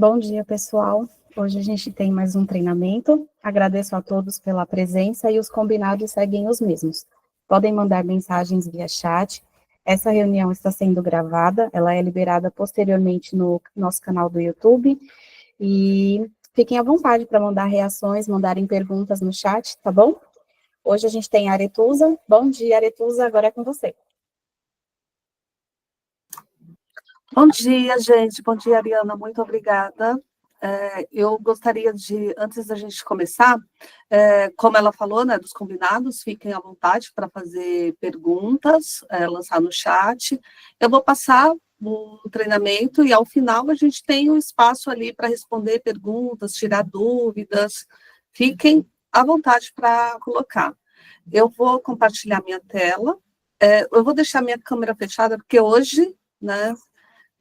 Bom dia, pessoal. Hoje a gente tem mais um treinamento. Agradeço a todos pela presença e os combinados seguem os mesmos. Podem mandar mensagens via chat. Essa reunião está sendo gravada, ela é liberada posteriormente no nosso canal do YouTube. E fiquem à vontade para mandar reações, mandarem perguntas no chat, tá bom? Hoje a gente tem a Aretusa. Bom dia, Aretusa, agora é com você. Bom dia, gente. Bom dia, Ariana. Muito obrigada. Eu gostaria de, antes da gente começar, como ela falou, né, dos combinados, fiquem à vontade para fazer perguntas, lançar no chat. Eu vou passar um treinamento e, ao final, a gente tem um espaço ali para responder perguntas, tirar dúvidas. Fiquem à vontade para colocar. Eu vou compartilhar minha tela. Eu vou deixar minha câmera fechada, porque hoje, né,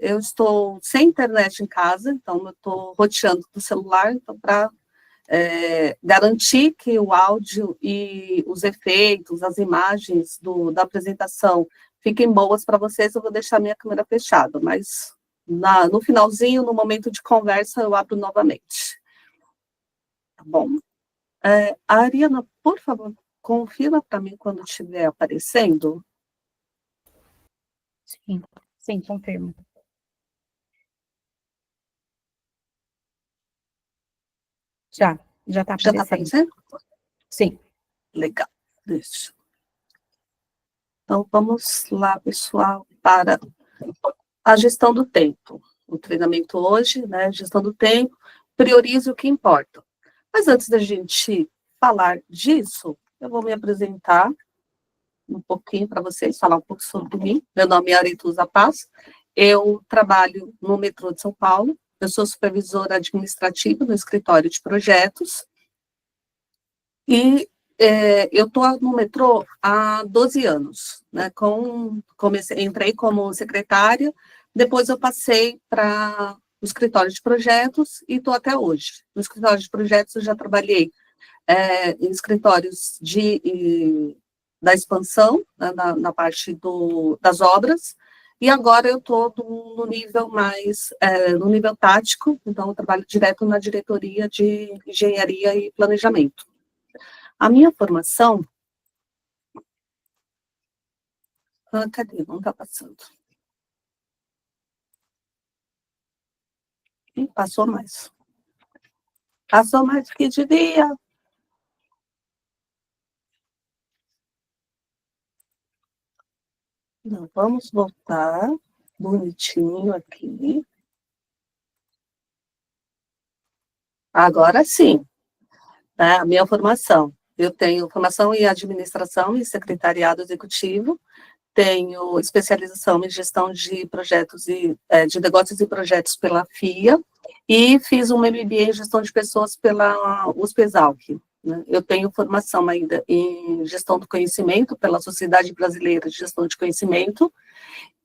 eu estou sem internet em casa, então eu estou roteando do celular, então para garantir que o áudio e os efeitos, as imagens da apresentação fiquem boas para vocês, eu vou deixar minha câmera fechada, mas no finalzinho, no momento de conversa, eu abro novamente. Tá bom? A Ariana, por favor, confirma para mim quando estiver aparecendo. Sim, confirmo. Já está aparecendo. Já está aparecendo? Sim. Legal, deixa. Então, vamos lá, pessoal, para a gestão do tempo. O treinamento hoje, né, gestão do tempo, priorize o que importa. Mas antes da gente falar disso, eu vou me apresentar um pouquinho para vocês, falar um pouco sobre mim. Meu nome é Aretusa Paz, eu trabalho no metrô de São Paulo, eu sou supervisora administrativa no escritório de projetos, e eu estou no metrô há 12 anos, né? Entrei como secretária, depois eu passei para o escritório de projetos e estou até hoje. No escritório de projetos eu já trabalhei em escritórios da expansão, né, na parte das obras, e agora eu estou no nível no nível tático, então eu trabalho direto na diretoria de engenharia e planejamento. A minha formação... cadê? Não está passando. Passou mais. Passou mais do que devia. Não, vamos voltar bonitinho aqui. Agora sim. Né? A minha formação. Eu tenho formação em administração e secretariado executivo, tenho especialização em gestão de projetos de negócios e projetos pela FIA, e fiz um MBA em gestão de pessoas pela USP-Exalc. Né? Eu tenho formação ainda em gestão do conhecimento pela Sociedade Brasileira de Gestão de Conhecimento,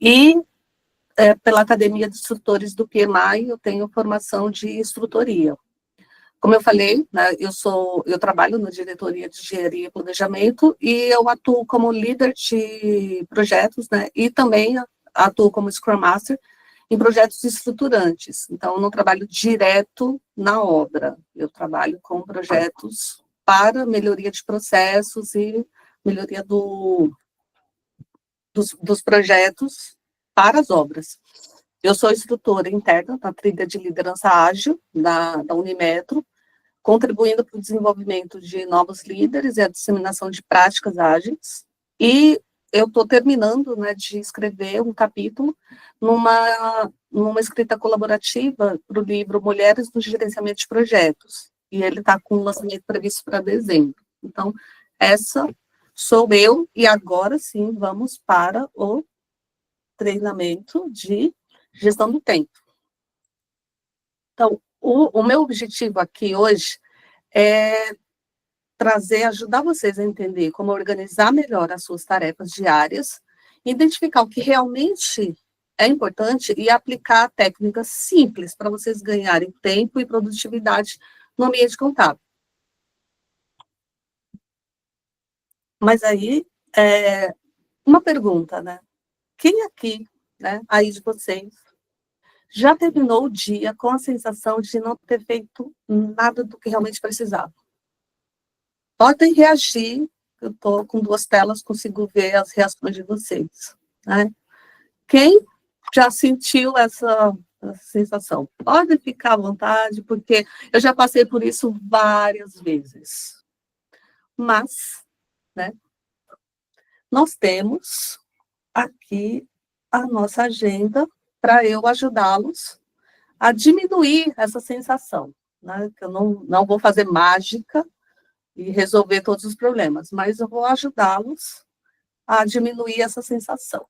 e pela Academia de Instrutores do PMI eu tenho formação de instrutoria. Como eu falei, né, eu trabalho na diretoria de engenharia e planejamento e eu atuo como líder de projetos, né, e também atuo como Scrum Master em projetos estruturantes. Então, eu não trabalho direto na obra, eu trabalho com projetos para melhoria de processos e melhoria dos projetos para as obras. Eu sou instrutora interna na trilha de liderança ágil da Unimetro, contribuindo para o desenvolvimento de novos líderes e a disseminação de práticas ágeis. E eu estou terminando, né, de escrever um capítulo numa escrita colaborativa para o livro Mulheres no Gerenciamento de Projetos. E ele está com o lançamento previsto para dezembro. Então, essa sou eu, e agora sim vamos para o treinamento de gestão do tempo. Então, o meu objetivo aqui hoje é ajudar vocês a entender como organizar melhor as suas tarefas diárias, identificar o que realmente é importante e aplicar técnicas simples para vocês ganharem tempo e produtividade no ambiente contábil. Mas aí, uma pergunta, né? Quem aqui, né, aí de vocês, já terminou o dia com a sensação de não ter feito nada do que realmente precisava? Podem reagir, eu estou com 2 telas, consigo ver as reações de vocês, né? Quem já sentiu essa sensação? Pode ficar à vontade, porque eu já passei por isso várias vezes. Mas, né, nós temos aqui a nossa agenda para eu ajudá-los a diminuir essa sensação, né? Eu não vou fazer mágica e resolver todos os problemas, mas eu vou ajudá-los a diminuir essa sensação.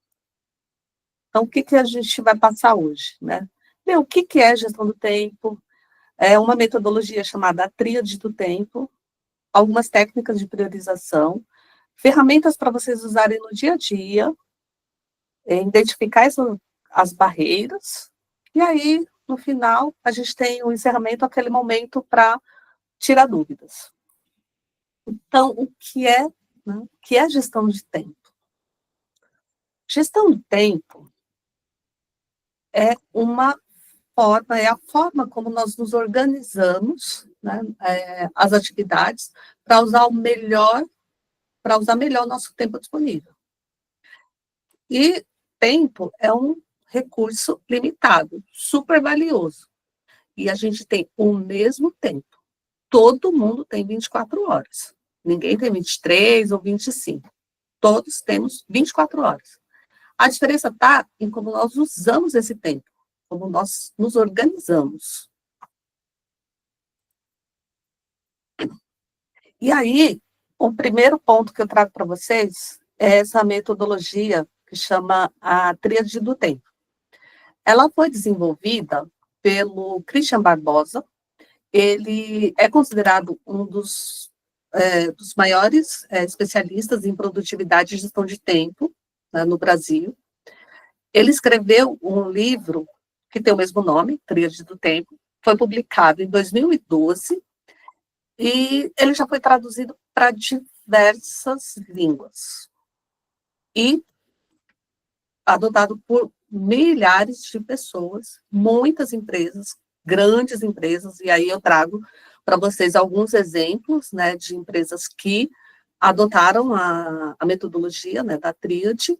Então, o que a gente vai passar hoje, né? O que é gestão do tempo? É uma metodologia chamada Tríade do Tempo, algumas técnicas de priorização, ferramentas para vocês usarem no dia a dia, identificar as barreiras, e aí, no final, a gente tem o encerramento, aquele momento para tirar dúvidas. Então, o que é, né, o que é gestão de tempo? Gestão do tempo é a forma como nós nos organizamos, né, as atividades, para usar melhor o nosso tempo disponível. E tempo é um recurso limitado, super valioso. E a gente tem o mesmo tempo. Todo mundo tem 24 horas. Ninguém tem 23 ou 25. Todos temos 24 horas. A diferença está em como nós usamos esse tempo, como nós nos organizamos. E aí, o primeiro ponto que eu trago para vocês é essa metodologia que chama a Tríade do Tempo. Ela foi desenvolvida pelo Christian Barbosa. Ele é considerado um dos maiores especialistas em produtividade e gestão de tempo, né, no Brasil. Ele escreveu um livro que tem o mesmo nome, Tríade do Tempo, foi publicado em 2012, e ele já foi traduzido para diversas línguas. E adotado por milhares de pessoas, muitas empresas, grandes empresas, e aí eu trago para vocês alguns exemplos, né, de empresas que adotaram a metodologia, né, da Tríade,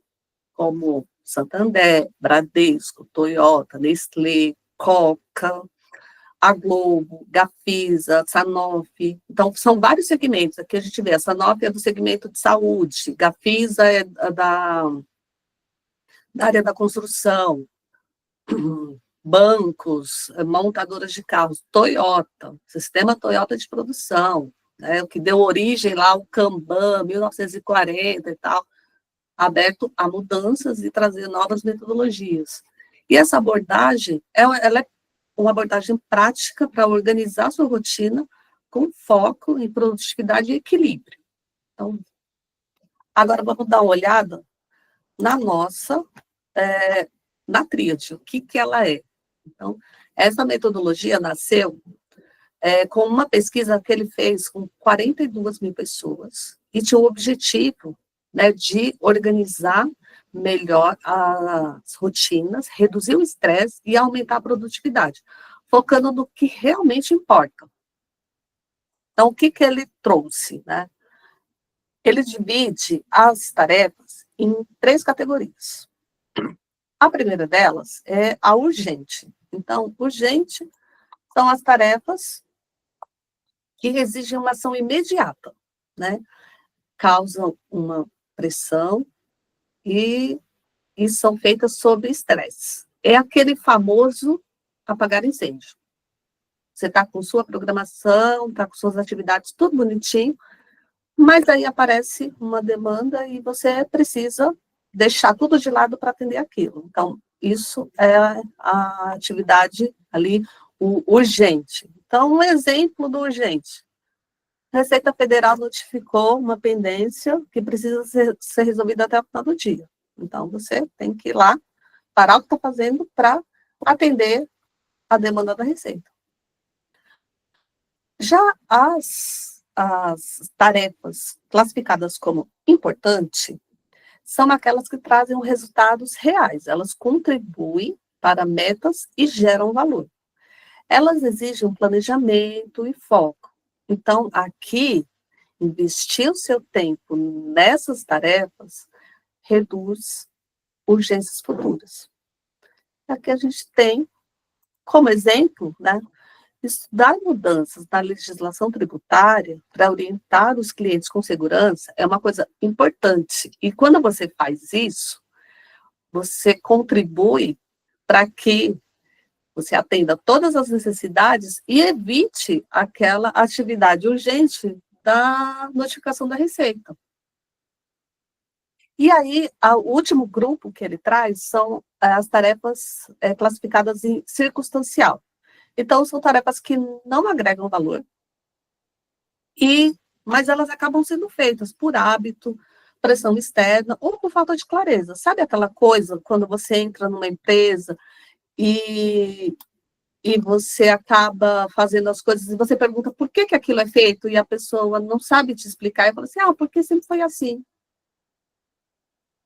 como Santander, Bradesco, Toyota, Nestlé, Coca, a Globo, Gafisa, Sanofi. Então, são vários segmentos. Aqui a gente vê, a Sanofi é do segmento de saúde, Gafisa é da área da construção, bancos, montadoras de carros, Toyota, sistema Toyota de produção, né, o que deu origem lá ao Kanban, 1940 e tal, aberto a mudanças e trazer novas metodologias. E essa abordagem, ela é uma abordagem prática para organizar sua rotina com foco em produtividade e equilíbrio. Então, agora vamos dar uma olhada na nossa, na Tríade, o que ela é. Então, essa metodologia nasceu com uma pesquisa que ele fez com 42 mil pessoas e tinha o objetivo, né, de organizar melhor as rotinas, reduzir o estresse e aumentar a produtividade, focando no que realmente importa. Então, o que ele trouxe, né? Ele divide as tarefas em 3 categorias. A primeira delas é a urgente. Então, urgente são as tarefas que exigem uma ação imediata, né? Causam uma pressão e são feitas sob estresse. É aquele famoso apagar incêndio. Você está com sua programação, está com suas atividades, tudo bonitinho, mas aí aparece uma demanda e você precisa deixar tudo de lado para atender aquilo. Então, isso é a atividade ali, o urgente. Então, um exemplo do urgente. A Receita Federal notificou uma pendência que precisa ser resolvida até o final do dia. Então, você tem que ir lá, parar o que está fazendo para atender a demanda da Receita. Já as tarefas classificadas como importante são aquelas que trazem resultados reais. Elas contribuem para metas e geram valor. Elas exigem um planejamento e foco. Então, aqui, investir o seu tempo nessas tarefas reduz urgências futuras. Aqui a gente tem, como exemplo, né, estudar mudanças na legislação tributária para orientar os clientes com segurança é uma coisa importante. E quando você faz isso, você contribui para que você atenda todas as necessidades e evite aquela atividade urgente da notificação da Receita. E aí, o último grupo que ele traz são as tarefas classificadas em circunstancial. Então, são tarefas que não agregam valor, mas elas acabam sendo feitas por hábito, pressão externa ou por falta de clareza. Sabe aquela coisa, quando você entra numa empresa e você acaba fazendo as coisas e você pergunta por que aquilo é feito e a pessoa não sabe te explicar e fala assim, porque sempre foi assim.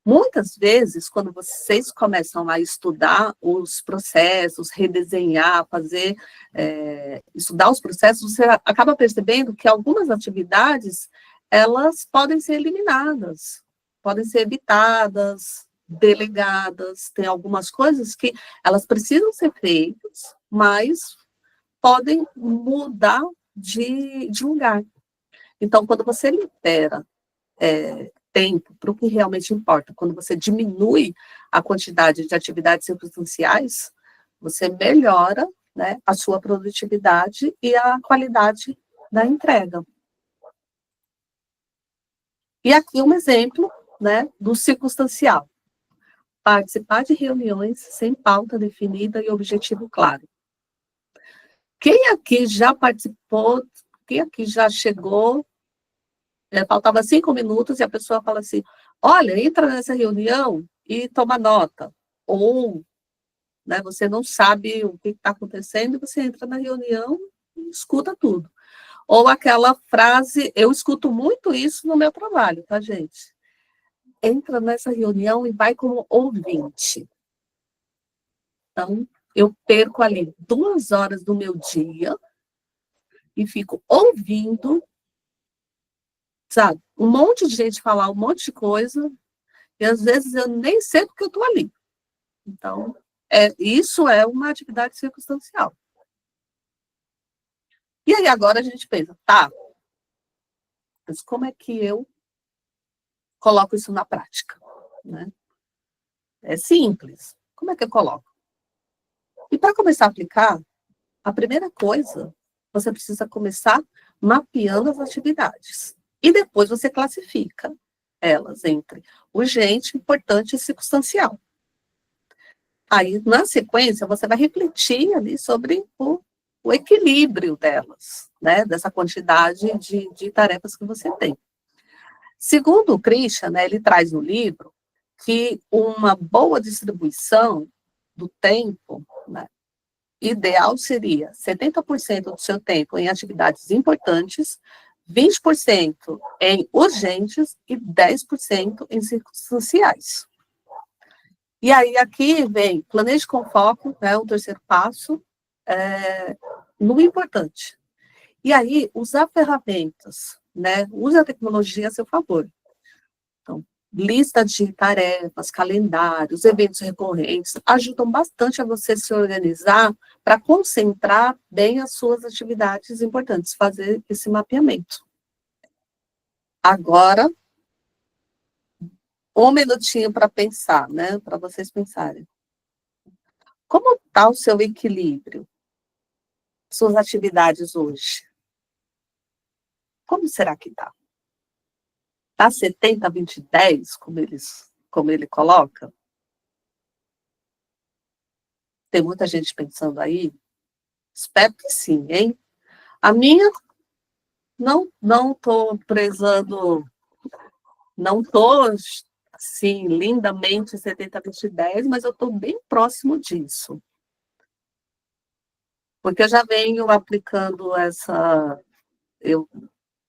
Muitas vezes, quando vocês começam a estudar os processos, redesenhar, estudar os processos, você acaba percebendo que algumas atividades, elas podem ser eliminadas, podem ser evitadas, delegadas, tem algumas coisas que elas precisam ser feitas, mas podem mudar de lugar. Então, quando você libera tempo para o que realmente importa, quando você diminui a quantidade de atividades circunstanciais, você melhora, né, a sua produtividade e a qualidade da entrega. E aqui um exemplo, né, do circunstancial. Participar de reuniões sem pauta definida e objetivo claro. Quem aqui já participou, quem aqui já chegou, faltava 5 minutos e a pessoa fala assim, olha, entra nessa reunião e toma nota. Ou, né, você não sabe o que está acontecendo e você entra na reunião e escuta tudo. Ou aquela frase, eu escuto muito isso no meu trabalho, tá, gente? Entra nessa reunião e vai como ouvinte. Então, eu perco ali 2 horas do meu dia e fico ouvindo, sabe, um monte de gente falar um monte de coisa, e às vezes eu nem sei porque eu estou ali. Então, isso é uma atividade circunstancial. E aí agora a gente pensa, tá, mas como é que eu coloco isso na prática? Né? É simples. Como é que eu coloco? E para começar a aplicar, a primeira coisa, você precisa começar mapeando as atividades. E depois você classifica elas entre urgente, importante e circunstancial. Aí, na sequência, você vai refletir ali sobre o equilíbrio delas, né? Dessa quantidade de tarefas que você tem. Segundo o Christian, né, ele traz no livro que uma boa distribuição do tempo, né, ideal seria 70% do seu tempo em atividades importantes, 20% em urgentes e 10% em circunstanciais. E aí, aqui vem, planeje com foco, né, o terceiro passo, no importante. E aí, usar ferramentas, né, use a tecnologia a seu favor. Então, lista de tarefas, calendários, eventos recorrentes, ajudam bastante a você se organizar para concentrar bem as suas atividades importantes, fazer esse mapeamento. Agora, um minutinho para pensar, né, para vocês pensarem. Como está o seu equilíbrio? Suas atividades hoje? Como será que está? Está 70, 20, 10, como ele coloca? Tem muita gente pensando aí? Espero que sim, hein? A minha, não estou prezando, não estou, assim, lindamente 70, 20, 10, mas eu estou bem próximo disso. Porque eu já venho aplicando eu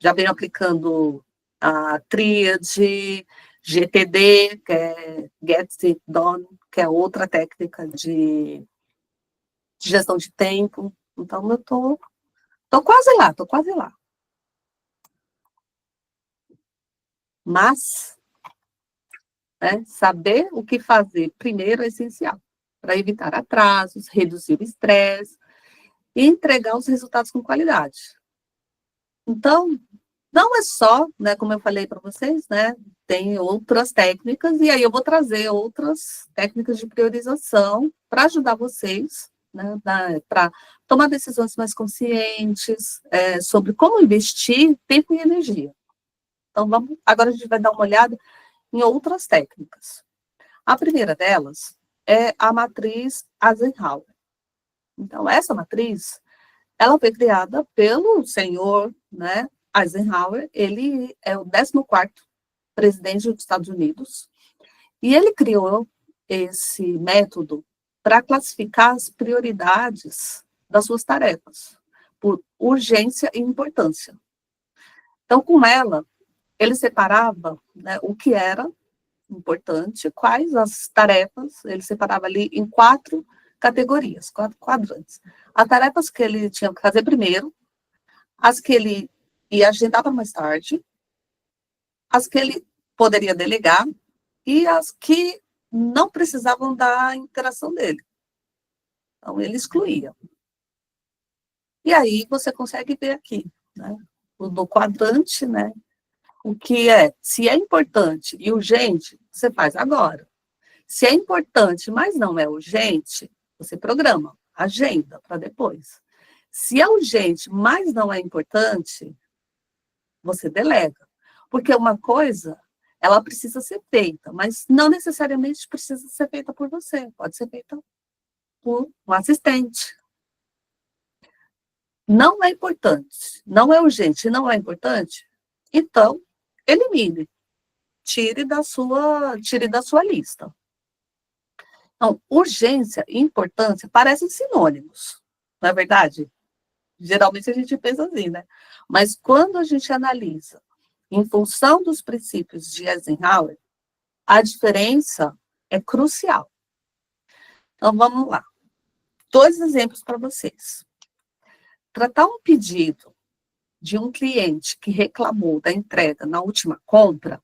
já venho aplicando a tríade, GTD, que é Get It Done, que é outra técnica de gestão de tempo. Então, eu tô quase lá, tô quase lá. Mas, né, saber o que fazer primeiro é essencial, para evitar atrasos, reduzir o estresse e entregar os resultados com qualidade. Então, não é só, né, como eu falei para vocês, né, tem outras técnicas, e aí eu vou trazer outras técnicas de priorização para ajudar vocês, né, para tomar decisões mais conscientes sobre como investir tempo e energia. Então, agora a gente vai dar uma olhada em outras técnicas. A primeira delas é a matriz Eisenhower. Então, essa matriz, ela foi criada pelo senhor, né, Eisenhower. Ele é o 14º presidente dos Estados Unidos, e ele criou esse método para classificar as prioridades das suas tarefas, por urgência e importância. Então, com ela, ele separava, né, o que era importante, quais as tarefas, ele separava ali em 4 categorias, 4 quadrantes. As tarefas que ele tinha que fazer primeiro, as que ele ia agendar para mais tarde, as que ele poderia delegar e as que não precisavam da interação dele. Então, ele excluía. E aí você consegue ver aqui, né, no quadrante, né, o que é, se é importante e urgente, você faz agora. Se é importante, mas não é urgente, você programa, agenda para depois. Se é urgente, mas não é importante, você delega. Porque uma coisa, ela precisa ser feita, mas não necessariamente precisa ser feita por você. Pode ser feita por um assistente. Não é importante, não é urgente, não é importante, então, elimine. Tire da sua lista. Então, urgência e importância parecem sinônimos, não é verdade? Geralmente a gente pensa assim, né? Mas quando a gente analisa em função dos princípios de Eisenhower, a diferença é crucial. Então, vamos lá. 2 exemplos para vocês. Tratar um pedido de um cliente que reclamou da entrega na última compra,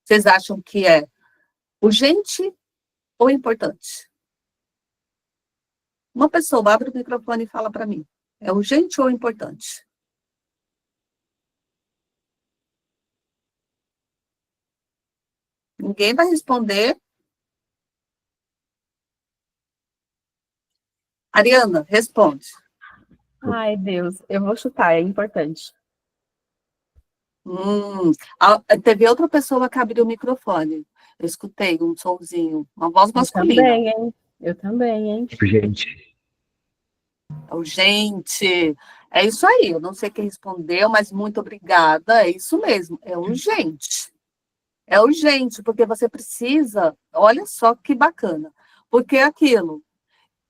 vocês acham que é urgente ou importante? Uma pessoa abre o microfone e fala para mim, é urgente ou importante? Ninguém vai responder. Ariana, responde. Ai, Deus, eu vou chutar, é importante. Teve outra pessoa que abriu o microfone. Eu escutei um sonzinho, uma voz Eu masculina. também, hein? Eu também, hein? Gente, Urgente. É isso aí. Eu não sei quem respondeu, mas muito obrigada. É isso mesmo. É urgente. É urgente, porque você precisa. Olha só que bacana. Porque é aquilo.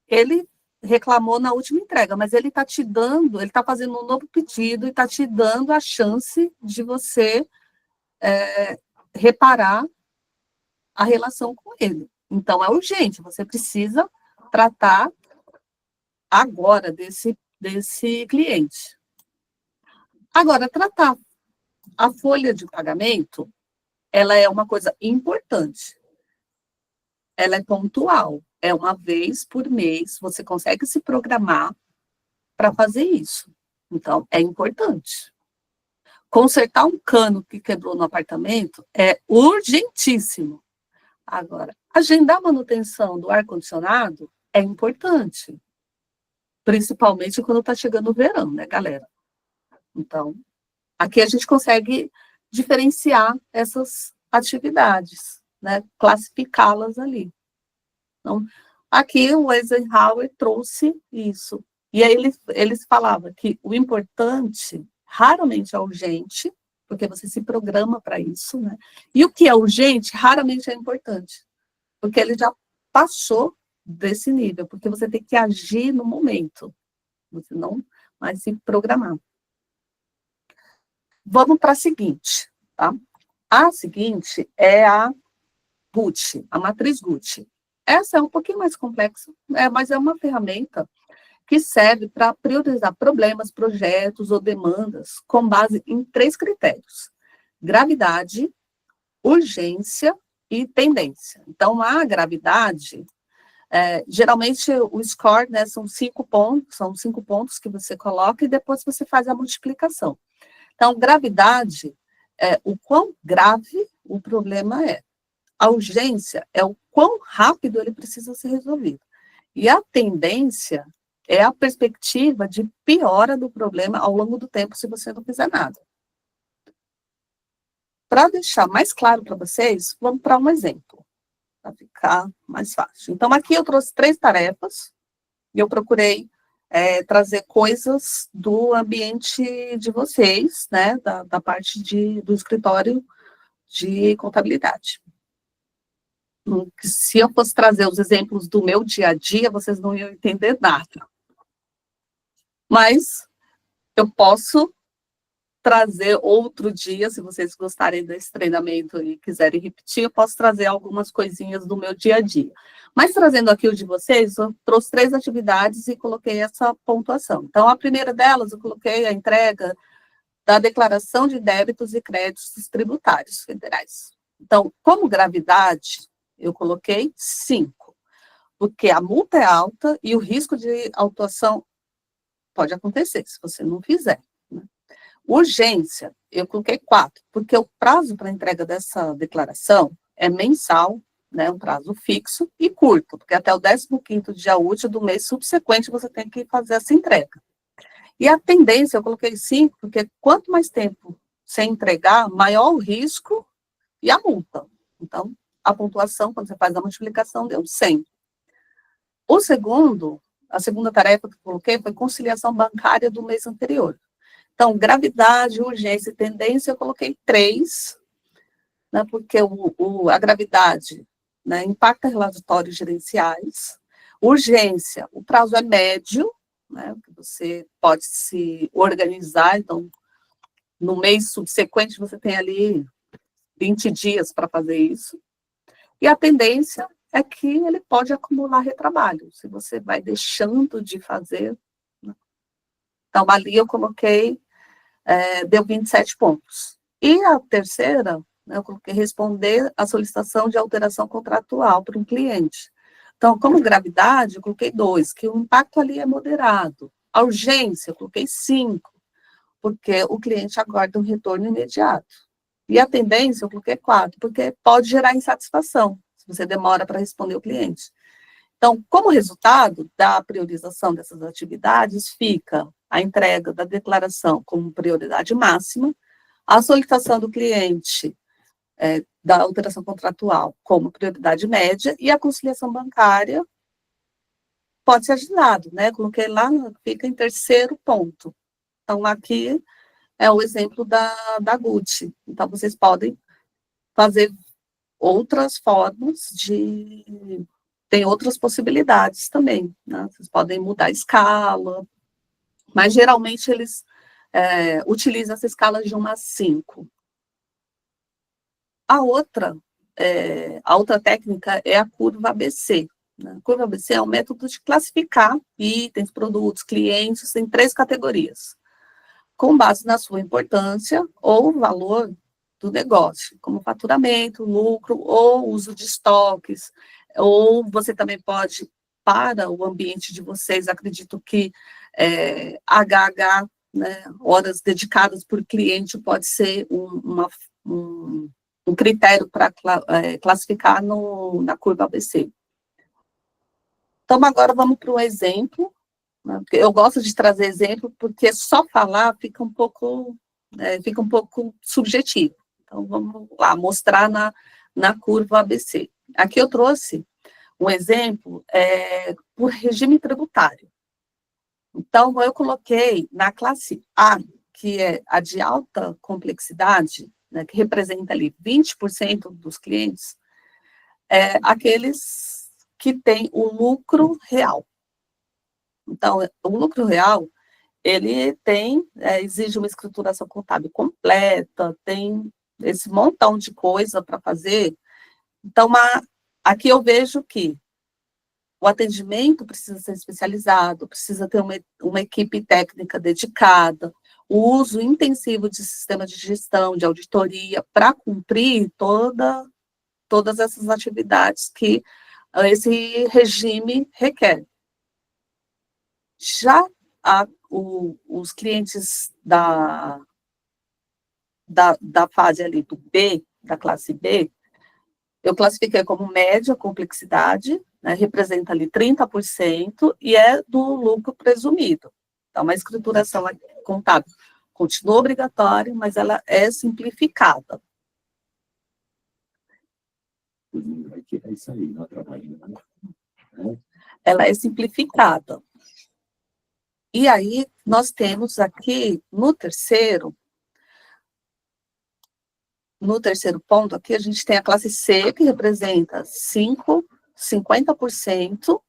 Ele reclamou na última entrega, mas ele está te dando, ele está fazendo um novo pedido e está te dando a chance de você reparar a relação com ele. Então, é urgente, você precisa tratar agora desse cliente. Agora, tratar a folha de pagamento, ela é uma coisa importante. Ela é pontual. É uma vez por mês, você consegue se programar para fazer isso. Então, é importante. Consertar um cano que quebrou no apartamento é urgentíssimo. Agora, agendar a manutenção do ar-condicionado é importante. Principalmente quando está chegando o verão, né, galera? Então, aqui a gente consegue diferenciar essas atividades, né? Classificá-las ali. Então, aqui o Eisenhower trouxe isso. E aí eles falavam que o importante raramente é urgente, porque você se programa para isso, né? E o que é urgente raramente é importante, porque ele já passou desse nível, porque você tem que agir no momento, você não vai se programar. Vamos para a seguinte, tá? A seguinte é a Gucci, a matriz Gucci. Essa é um pouquinho mais complexa, mas é uma ferramenta que serve para priorizar problemas, projetos ou demandas com base em 3 critérios: gravidade, urgência e tendência. Então, a gravidade, geralmente o score, né, são 5 pontos que você coloca e depois você faz a multiplicação. Então, gravidade é o quão grave o problema é. A urgência é o quão rápido ele precisa ser resolvido. E a tendência é a perspectiva de piora do problema ao longo do tempo, se você não fizer nada. Para deixar mais claro para vocês, vamos para um exemplo, para ficar mais fácil. Então, aqui eu trouxe 3 tarefas, e eu procurei trazer coisas do ambiente de vocês, né, da parte do escritório de contabilidade. Se eu fosse trazer os exemplos do meu dia a dia, vocês não iam entender nada. Mas eu posso trazer outro dia, se vocês gostarem desse treinamento e quiserem repetir, eu posso trazer algumas coisinhas do meu dia a dia. Mas trazendo aqui o de vocês, eu trouxe 3 atividades e coloquei essa pontuação. Então, a primeira delas, eu coloquei a entrega da declaração de débitos e créditos tributários federais. Então, como gravidade, eu coloquei 5, porque a multa é alta e o risco de autuação pode acontecer, se você não fizer. Né? Urgência, eu coloquei 4, porque o prazo para entrega dessa declaração é mensal, né, um prazo fixo, e curto, porque até o 15º dia útil do mês subsequente você tem que fazer essa entrega. E a tendência, eu coloquei 5, porque quanto mais tempo sem entregar, maior o risco e a multa. Então, a pontuação, quando você faz a multiplicação, deu 100. A segunda tarefa que eu coloquei foi conciliação bancária do mês anterior. Então, gravidade, urgência e tendência, eu coloquei 3, né, porque a gravidade, né, impacta relatórios gerenciais. Urgência, o prazo é médio, né, você pode se organizar, então, no mês subsequente, você tem ali 20 dias para fazer isso. E a tendência é que ele pode acumular retrabalho, se você vai deixando de fazer. Né? Então, ali eu coloquei, deu 27 pontos. E a terceira, né, eu coloquei responder a solicitação de alteração contratual para um cliente. Então, como gravidade, eu coloquei 2, que o impacto ali é moderado. A urgência, eu coloquei 5, porque o cliente aguarda um retorno imediato. E a tendência, eu coloquei 4, porque pode gerar insatisfação, se você demora para responder o cliente. Então, como resultado da priorização dessas atividades, fica a entrega da declaração como prioridade máxima, a solicitação do cliente da alteração contratual como prioridade média e a conciliação bancária pode ser agendado, né? Coloquei lá, fica em terceiro ponto. Então, aqui é o exemplo da Gucci. Então, vocês podem fazer outras formas tem outras possibilidades também, né? Vocês podem mudar a escala, mas geralmente eles utilizam essa escala de 1 a 5. A outra técnica é a curva ABC. Né? A curva ABC é um método de classificar itens, produtos, clientes em 3 categorias, com base na sua importância ou valor do negócio, como faturamento, lucro ou uso de estoques, ou você também pode, para o ambiente de vocês, acredito que HH, né, horas dedicadas por cliente, pode ser um critério para classificar na curva ABC. Então, agora vamos para um exemplo. Eu gosto de trazer exemplo, porque só falar fica um pouco subjetivo. Então, vamos lá, mostrar na curva ABC. Aqui eu trouxe um exemplo por regime tributário. Então, eu coloquei na classe A, que é a de alta complexidade, né, que representa ali 20% dos clientes, aqueles que têm o lucro real. Então, o lucro real, ele exige uma escrituração contábil completa, tem esse montão de coisa para fazer. Então, aqui eu vejo que o atendimento precisa ser especializado, precisa ter uma equipe técnica dedicada, o uso intensivo de sistema de gestão, de auditoria, para cumprir todas essas atividades que esse regime requer. Já os clientes da fase ali do B, da classe B, eu classifiquei como média complexidade, né, representa ali 30%, e é do lucro presumido. Então, a escrituração contábil continua obrigatória, mas ela é simplificada. É isso aí, não trabalho, né? Ela é simplificada. E aí, nós temos aqui, no terceiro ponto, aqui a gente tem a classe C, que representa 50%,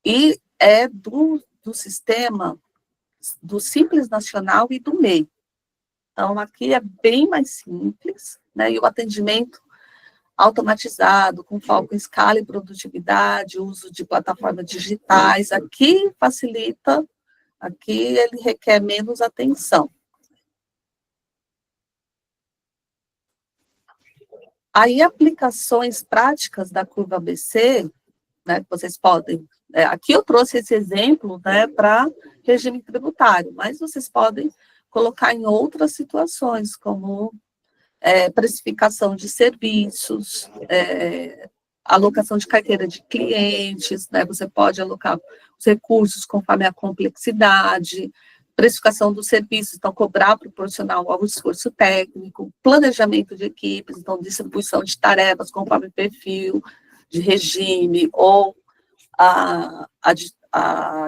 e é do sistema do Simples Nacional e do MEI. Então, aqui é bem mais simples, né? E o atendimento automatizado, com foco em escala e produtividade, uso de plataformas digitais, aqui facilita, aqui ele requer menos atenção. Aí, aplicações práticas da curva ABC, né, vocês podem... aqui eu trouxe esse exemplo, né, para regime tributário, mas vocês podem colocar em outras situações, como precificação de serviços, alocação de carteira de clientes, né, você pode alocar os recursos conforme a complexidade, precificação dos serviços, então cobrar proporcional ao esforço técnico, planejamento de equipes, então distribuição de tarefas conforme perfil de regime ou a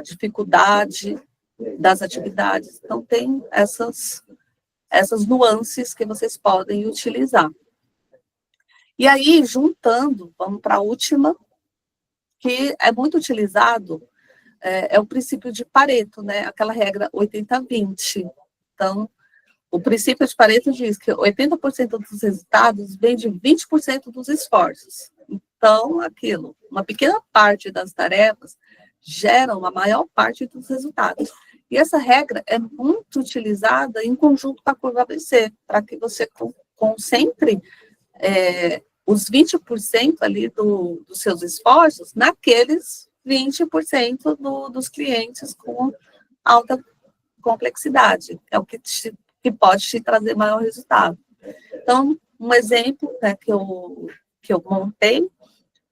dificuldade das atividades. Então, tem essas nuances que vocês podem utilizar. E aí, juntando, vamos para a última, que é muito utilizado, é o princípio de Pareto, né? Aquela regra 80-20. Então, o princípio de Pareto diz que 80% dos resultados vem de 20% dos esforços. Então, uma pequena parte das tarefas geram a maior parte dos resultados. E essa regra é muito utilizada em conjunto com a curva ABC, para que você concentre os 20% ali dos seus esforços naqueles 20% dos clientes com alta complexidade. É o que pode te trazer maior resultado. Então, um exemplo, né, que eu montei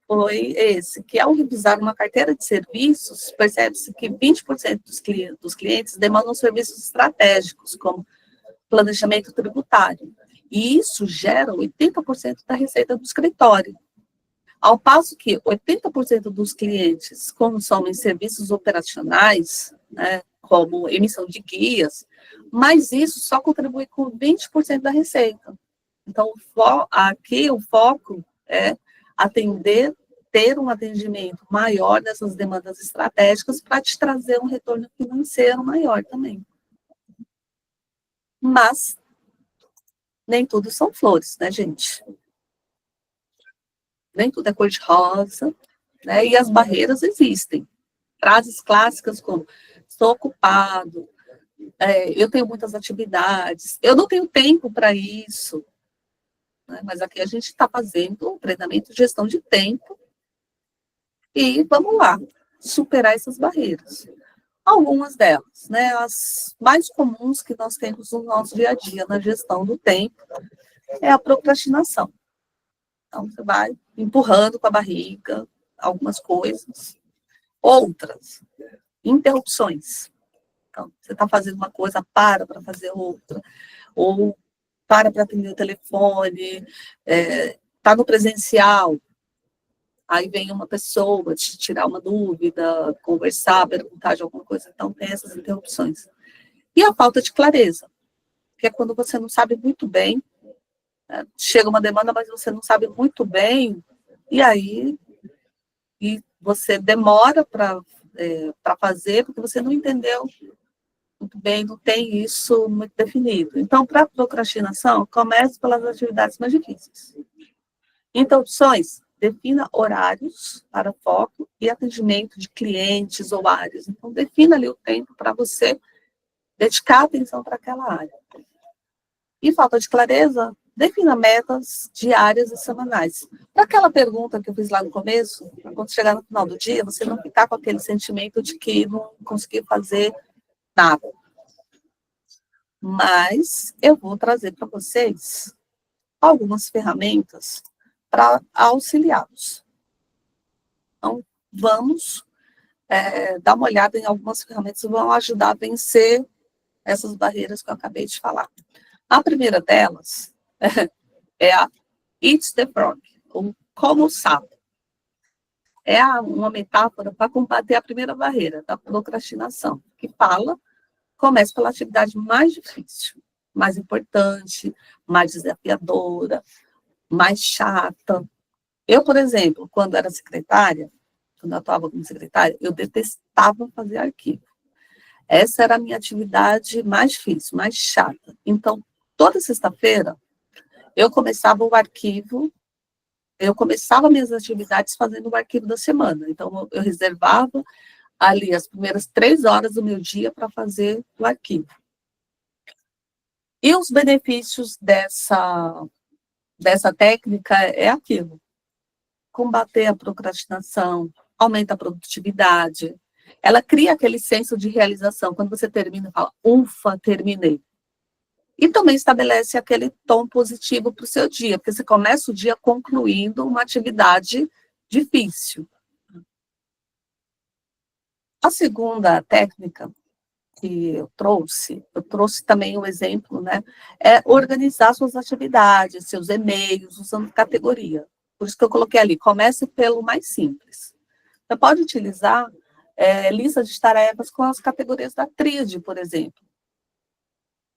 foi esse, que ao revisar uma carteira de serviços, percebe-se que 20% dos clientes demandam serviços estratégicos, como planejamento tributário. E isso gera 80% da receita do escritório. Ao passo que 80% dos clientes consomem serviços operacionais, né, como emissão de guias, mas isso só contribui com 20% da receita. Então, aqui o foco é ter um atendimento maior dessas demandas estratégicas para te trazer um retorno financeiro maior também. Mas nem tudo são flores, né, gente? Nem tudo é cor-de-rosa, né? E as barreiras existem. Frases clássicas como estou ocupado, eu tenho muitas atividades, eu não tenho tempo para isso. Né? Mas aqui a gente está fazendo um treinamento de gestão de tempo e vamos lá, superar essas barreiras. Algumas delas, né, as mais comuns que nós temos no nosso dia a dia na gestão do tempo é a procrastinação. Então, você vai empurrando com a barriga algumas coisas. Outras, interrupções. Então, você está fazendo uma coisa, para fazer outra. Ou para atender o telefone. Está no presencial. Aí vem uma pessoa te tirar uma dúvida, conversar, perguntar de alguma coisa. Então, tem essas interrupções. E a falta de clareza, que é quando você não sabe muito bem, né? Chega uma demanda, mas você não sabe muito bem, e aí você demora para fazer, porque você não entendeu muito bem, não tem isso muito definido. Então, para procrastinação, comece pelas atividades mais difíceis. Então, opções, defina horários para foco e atendimento de clientes ou áreas. Então, defina ali o tempo para você dedicar atenção para aquela área. E falta de clareza, defina metas diárias e semanais. Para aquela pergunta que eu fiz lá no começo, quando chegar no final do dia, você não ficar com aquele sentimento de que não conseguiu fazer nada. Mas eu vou trazer para vocês algumas ferramentas para auxiliá-los. Então, vamos dar uma olhada em algumas ferramentas que vão ajudar a vencer essas barreiras que eu acabei de falar. A primeira delas é a Eat the Frog, ou como o sapo. É uma metáfora para combater a primeira barreira, da procrastinação, que fala, comece pela atividade mais difícil, mais importante, mais desafiadora, mais chata. Eu, por exemplo, quando era secretária, quando eu atuava como secretária, eu detestava fazer arquivo. Essa era a minha atividade mais difícil, mais chata. Então, toda sexta-feira, eu começava o arquivo, eu começava minhas atividades fazendo o arquivo da semana. Então, eu reservava ali as primeiras 3 horas do meu dia para fazer o arquivo. E os benefícios dessa técnica é aquilo: combater a procrastinação, aumenta a produtividade, ela cria aquele senso de realização. Quando você termina, fala, ufa, terminei. E também estabelece aquele tom positivo para o seu dia, porque você começa o dia concluindo uma atividade difícil. A segunda técnica que eu trouxe também um exemplo, né? É organizar suas atividades, seus e-mails, usando categoria. Por isso que eu coloquei ali, comece pelo mais simples. Você pode utilizar lista de tarefas com as categorias da tríade, por exemplo.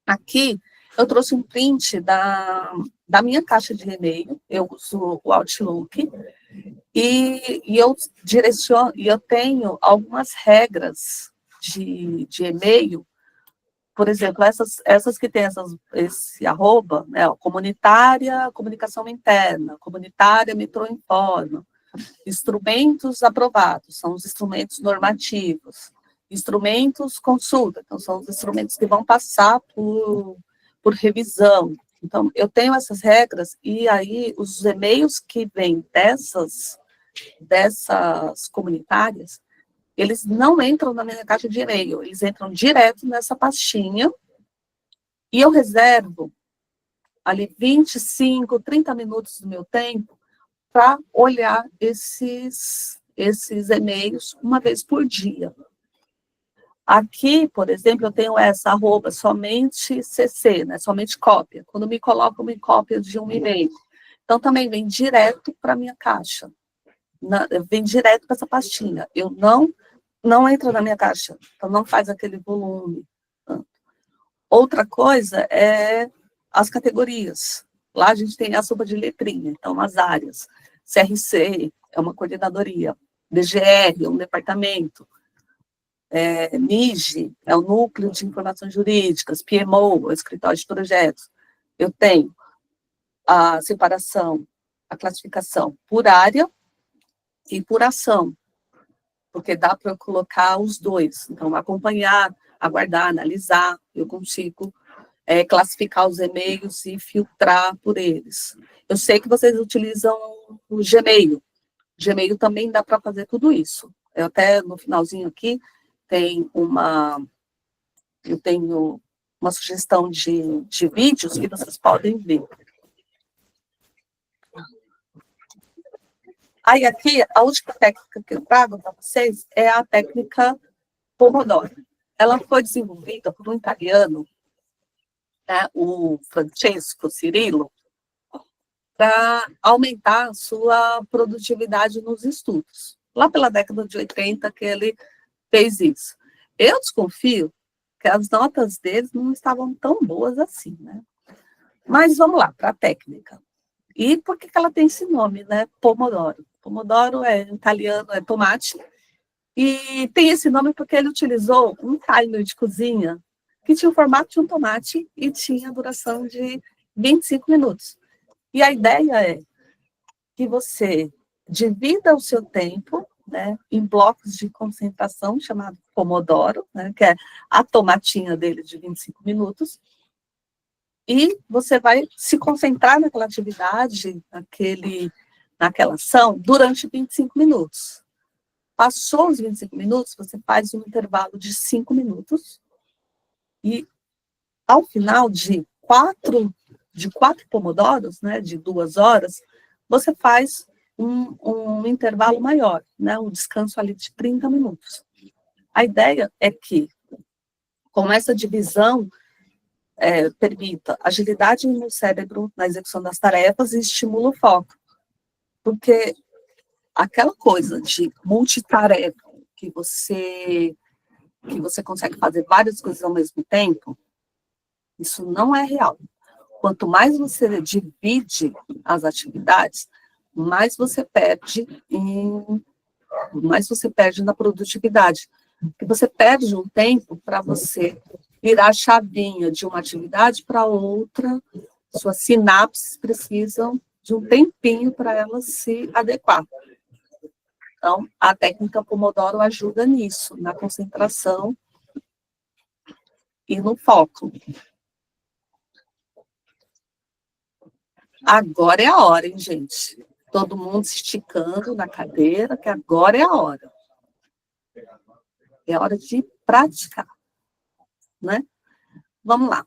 Aqui, eu trouxe um print da minha caixa de e-mail, eu uso o Outlook, e eu tenho algumas regras de e-mail, por exemplo, essas que tem esse arroba, né, comunitária, comunicação interna, comunitária, metrô informa, instrumentos aprovados, são os instrumentos normativos, instrumentos consulta, então são os instrumentos que vão passar por revisão. Então, eu tenho essas regras, e aí os e-mails que vêm dessas comunitárias, eles não entram na minha caixa de e-mail, eles entram direto nessa pastinha, e eu reservo ali 25, 30 minutos do meu tempo para olhar esses e-mails uma vez por dia. Aqui, por exemplo, eu tenho essa arroba somente CC, né, somente cópia. Quando me colocam em cópia de um e-mail. Então, também vem direto para a minha caixa. Vem direto para essa pastinha. Eu não entra na minha caixa. Então, não faz aquele volume. Outra coisa é as categorias. Lá a gente tem a sopa de letrinha. Então, as áreas. CRC é uma coordenadoria. DGR é um departamento. NIGE é o Núcleo de Informações Jurídicas. PMO é o Escritório de Projetos. Eu tenho a separação, a classificação por área e por ação, porque dá para eu colocar os dois. Então, acompanhar, aguardar, analisar, eu consigo classificar os e-mails e filtrar por eles. Eu sei que vocês utilizam o Gmail. Gmail também dá para fazer tudo isso. Eu até no finalzinho aqui eu tenho uma sugestão de vídeos que vocês podem ver. Aí aqui, a última técnica que eu trago para vocês é a técnica Pomodoro. Ela foi desenvolvida por um italiano, né, o Francesco Cirillo, para aumentar a sua produtividade nos estudos. Lá pela década de 80 que ele fez isso. Eu desconfio que as notas deles não estavam tão boas assim, né? Mas vamos lá, para a técnica. E por que ela tem esse nome, né? Pomodoro. Pomodoro em italiano é tomate, e tem esse nome porque ele utilizou um timer de cozinha que tinha o formato de um tomate e tinha a duração de 25 minutos. E a ideia é que você divida o seu tempo, né, em blocos de concentração, chamado Pomodoro, né, que é a tomatinha dele de 25 minutos, e você vai se concentrar naquela atividade, naquela ação, durante 25 minutos. Passou os 25 minutos, você faz um intervalo de 5 minutos, e ao final de quatro pomodoros, né, de 2 horas, você faz um intervalo maior, né, um descanso ali de 30 minutos. A ideia é que, com essa divisão, permita agilidade no cérebro na execução das tarefas e estimula o foco. Porque aquela coisa de multitarefa, que você consegue fazer várias coisas ao mesmo tempo, isso não é real. Quanto mais você divide as atividades, mais você perde na produtividade. Porque você perde um tempo para você virar a chavinha de uma atividade para outra, suas sinapses precisam de um tempinho para elas se adequar. Então, a técnica Pomodoro ajuda nisso, na concentração e no foco. Agora é a hora, hein, gente? Todo mundo se esticando na cadeira, que agora é a hora. É hora de praticar, né? Vamos lá.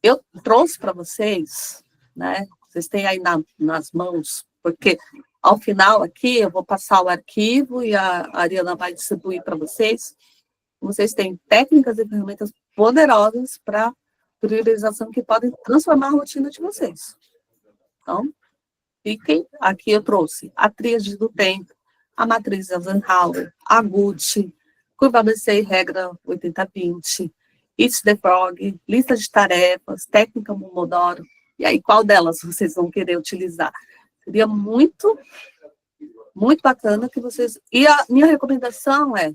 Eu trouxe para vocês, né? Vocês têm aí nas mãos, porque ao final aqui eu vou passar o arquivo e a Ariana vai distribuir para vocês. Vocês têm técnicas e ferramentas poderosas para priorização que podem transformar a rotina de vocês. Então, fiquem, aqui eu trouxe a tríade do tempo, a matriz Eisenhower, a GUT, curva ABC e regra 80-20, Eat the Frog, lista de tarefas, técnica Pomodoro. E aí, qual delas vocês vão querer utilizar? Seria muito, muito bacana que vocês... E a minha recomendação é,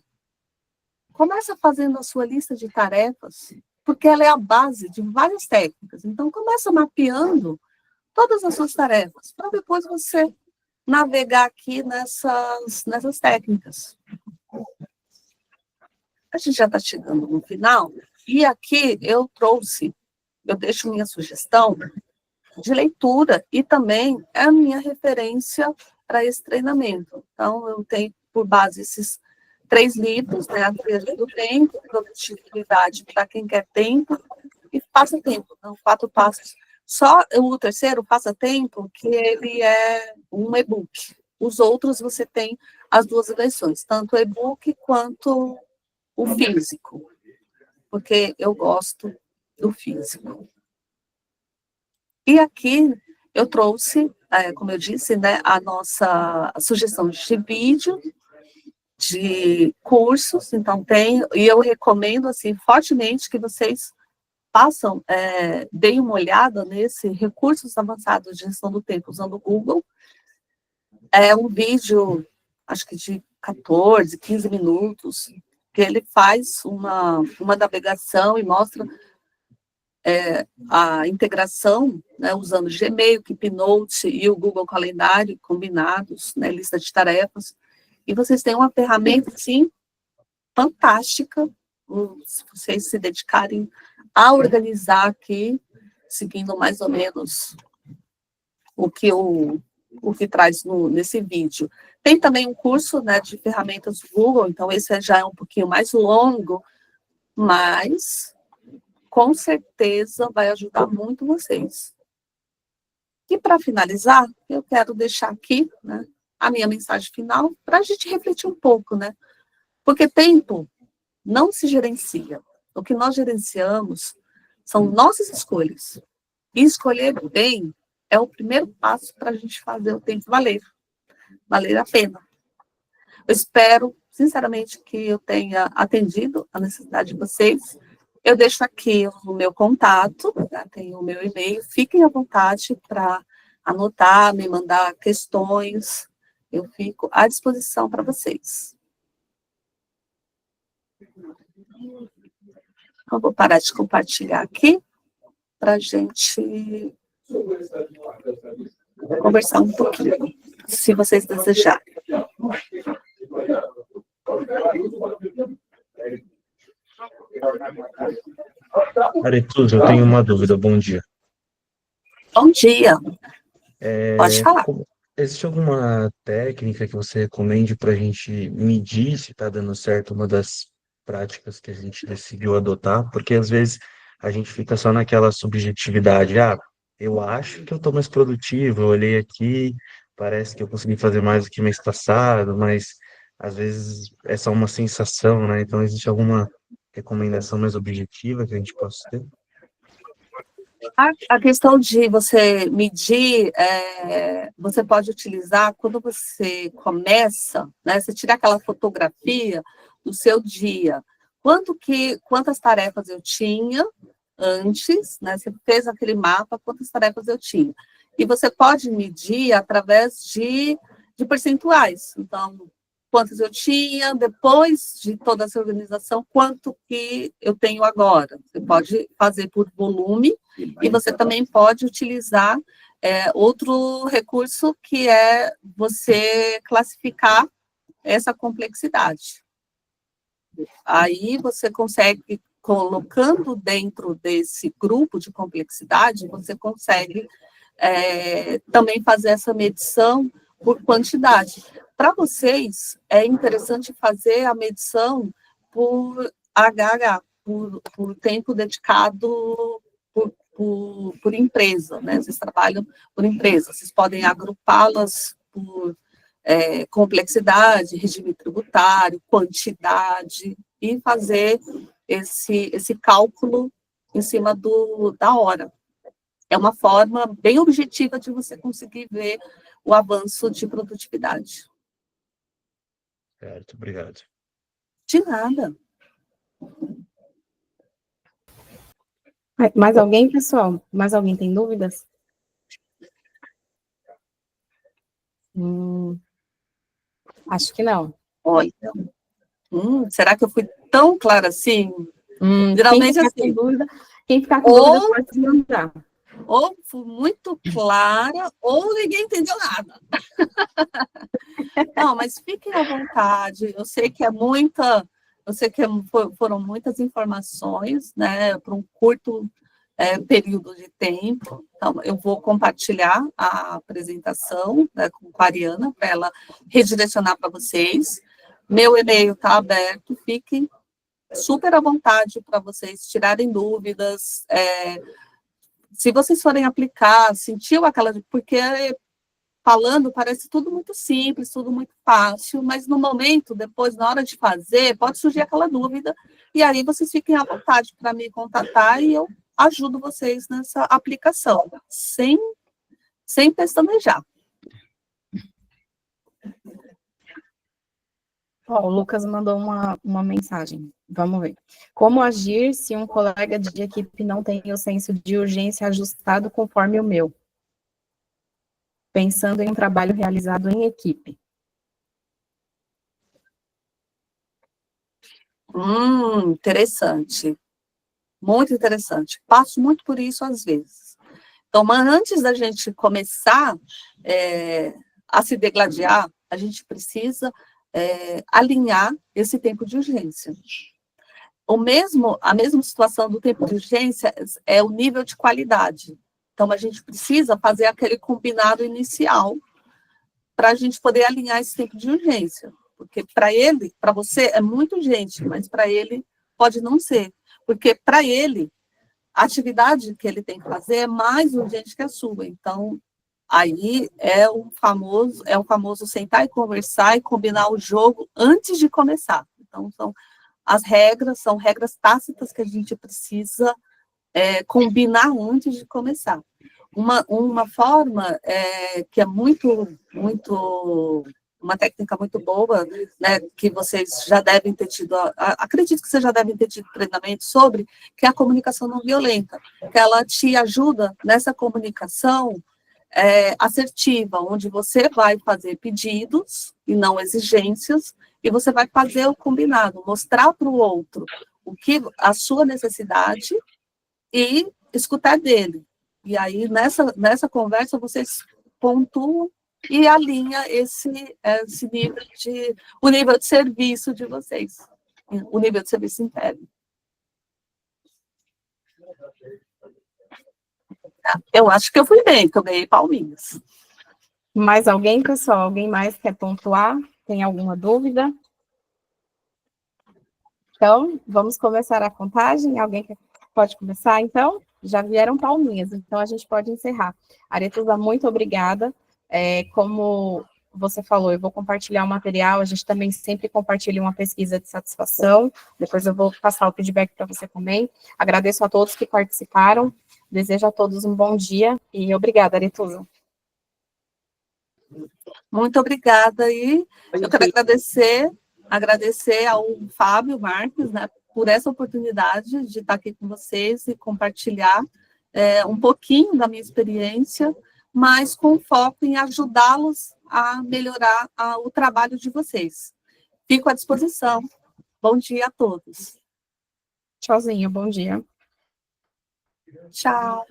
começa fazendo a sua lista de tarefas, porque ela é a base de várias técnicas. Então, começa mapeando todas as suas tarefas, para depois você navegar aqui nessas técnicas. A gente já está chegando no final, e aqui eu deixo minha sugestão de leitura, e também é a minha referência para esse treinamento. Então, eu tenho por base esses 3 livros, né, a Tríade do Tempo, Produtividade para quem quer tempo, e Passatempo, então, 4 passos. Só o terceiro, Passatempo, que ele é um e-book. Os outros você tem as 2 versões, tanto o e-book quanto o físico, porque eu gosto do físico. E aqui eu trouxe, como eu disse, né, a nossa sugestão de vídeo, de cursos, então e eu recomendo, assim, fortemente que vocês deem uma olhada nesse Recursos Avançados de Gestão do Tempo, usando o Google. É um vídeo, acho que de 14, 15 minutos, que ele faz uma navegação e mostra a integração, né, usando Gmail, Keepnote e o Google Calendário combinados, né, lista de tarefas, e vocês têm uma ferramenta, sim, fantástica, se vocês se dedicarem a organizar aqui, seguindo mais ou menos o que traz nesse vídeo. Tem também um curso, né, de ferramentas do Google, então esse já é um pouquinho mais longo, mas com certeza vai ajudar muito vocês. E para finalizar, eu quero deixar aqui, né, a minha mensagem final para a gente refletir um pouco, né? Porque tempo não se gerencia. O que nós gerenciamos são nossas escolhas. E escolher bem é o primeiro passo para a gente fazer o tempo valer a pena. Eu espero, sinceramente, que eu tenha atendido a necessidade de vocês. Eu deixo aqui o meu contato, né, tem o meu e-mail, fiquem à vontade para anotar, me mandar questões, eu fico à disposição para vocês. Eu vou parar de compartilhar aqui para a gente conversar um pouquinho, se vocês desejarem. Aretusa, eu tenho uma dúvida, bom dia. Bom dia, pode falar. Existe alguma técnica que você recomende para a gente medir se está dando certo uma das práticas que a gente decidiu adotar? Porque às vezes a gente fica só naquela subjetividade, eu acho que eu estou mais produtivo, eu olhei aqui, parece que eu consegui fazer mais do que mês passado, mas às vezes é só uma sensação, né? Então existe alguma recomendação mais objetiva que a gente possa ter? A questão de você medir, você pode utilizar quando você começa, né? Você tira aquela fotografia do seu dia. Quantas tarefas eu tinha antes, né? Você fez aquele mapa, quantas tarefas eu tinha. E você pode medir através de percentuais. Então, quantas eu tinha, depois de toda essa organização, quanto que eu tenho agora. Você pode fazer por volume, e você também pode utilizar outro recurso, que é você classificar essa complexidade. Aí você consegue, colocando dentro desse grupo de complexidade, você consegue também fazer essa medição por quantidade. Para vocês, é interessante fazer a medição por HH, por tempo dedicado por empresa, né? Vocês trabalham por empresa, vocês podem agrupá-las por complexidade, regime tributário, quantidade, e fazer esse cálculo em cima da hora. É uma forma bem objetiva de você conseguir ver o avanço de produtividade. Certo, obrigado. De nada. Mais alguém, pessoal? Mais alguém tem dúvidas? Acho que não. Olha, será que eu fui tão clara assim? Geralmente assim. Quem ficar com dúvida pode mandar. Ou fui muito clara, ou ninguém entendeu nada. Não, mas fiquem à vontade. Eu sei que foram muitas informações, né, para um curto período de tempo. Então, eu vou compartilhar a apresentação, né, com a Ariana, para ela redirecionar para vocês. Meu e-mail está aberto, fiquem super à vontade para vocês tirarem dúvidas. Se vocês forem aplicar, sentiu aquela... Porque falando parece tudo muito simples, tudo muito fácil, mas no momento, depois, na hora de fazer, pode surgir aquela dúvida, e aí vocês fiquem à vontade para me contatar e eu ajudo vocês nessa aplicação, sem pestanejar. O Lucas mandou uma mensagem. Vamos ver. Como agir se um colega de equipe não tem o senso de urgência ajustado conforme o meu? Pensando em um trabalho realizado em equipe. Interessante. Muito interessante. Passo muito por isso às vezes. Então, mas antes da gente começar a se degladiar, a gente precisa alinhar esse tempo de urgência. A mesma situação do tempo de urgência é o nível de qualidade. Então, a gente precisa fazer aquele combinado inicial para a gente poder alinhar esse tempo de urgência. Porque para você é muito urgente, mas para ele pode não ser. Porque para ele, a atividade que ele tem que fazer é mais urgente que a sua. Então, aí é o famoso sentar e conversar e combinar o jogo antes de começar. Então, são regras tácitas que a gente precisa combinar antes de começar. Uma forma que é uma técnica muito boa, né, que vocês já devem ter tido, acredito que vocês já devem ter tido treinamento sobre, que é a comunicação não violenta, que ela te ajuda nessa comunicação assertiva, onde você vai fazer pedidos e não exigências, e você vai fazer o combinado, mostrar para o outro o que a sua necessidade e escutar dele. E aí, nessa conversa, vocês pontuam e alinha o nível de serviço de vocês, o nível de serviço interno. Eu acho que eu fui bem, que eu ganhei palminhas. Mais alguém, pessoal? Alguém mais quer pontuar? Tem alguma dúvida? Então, vamos começar a contagem. Alguém pode começar, então? Já vieram palminhas, então a gente pode encerrar. Aretusa, muito obrigada. Como você falou, eu vou compartilhar o material, a gente também sempre compartilha uma pesquisa de satisfação, depois eu vou passar o feedback para você também. Agradeço a todos que participaram, desejo a todos um bom dia e obrigada, Aretusa. Muito obrigada, e eu quero agradecer ao Fábio Marques, né, por essa oportunidade de estar aqui com vocês e compartilhar um pouquinho da minha experiência, mas com foco em ajudá-los a melhorar o trabalho de vocês. Fico à disposição. Bom dia a todos. Tchauzinho, bom dia. Tchau.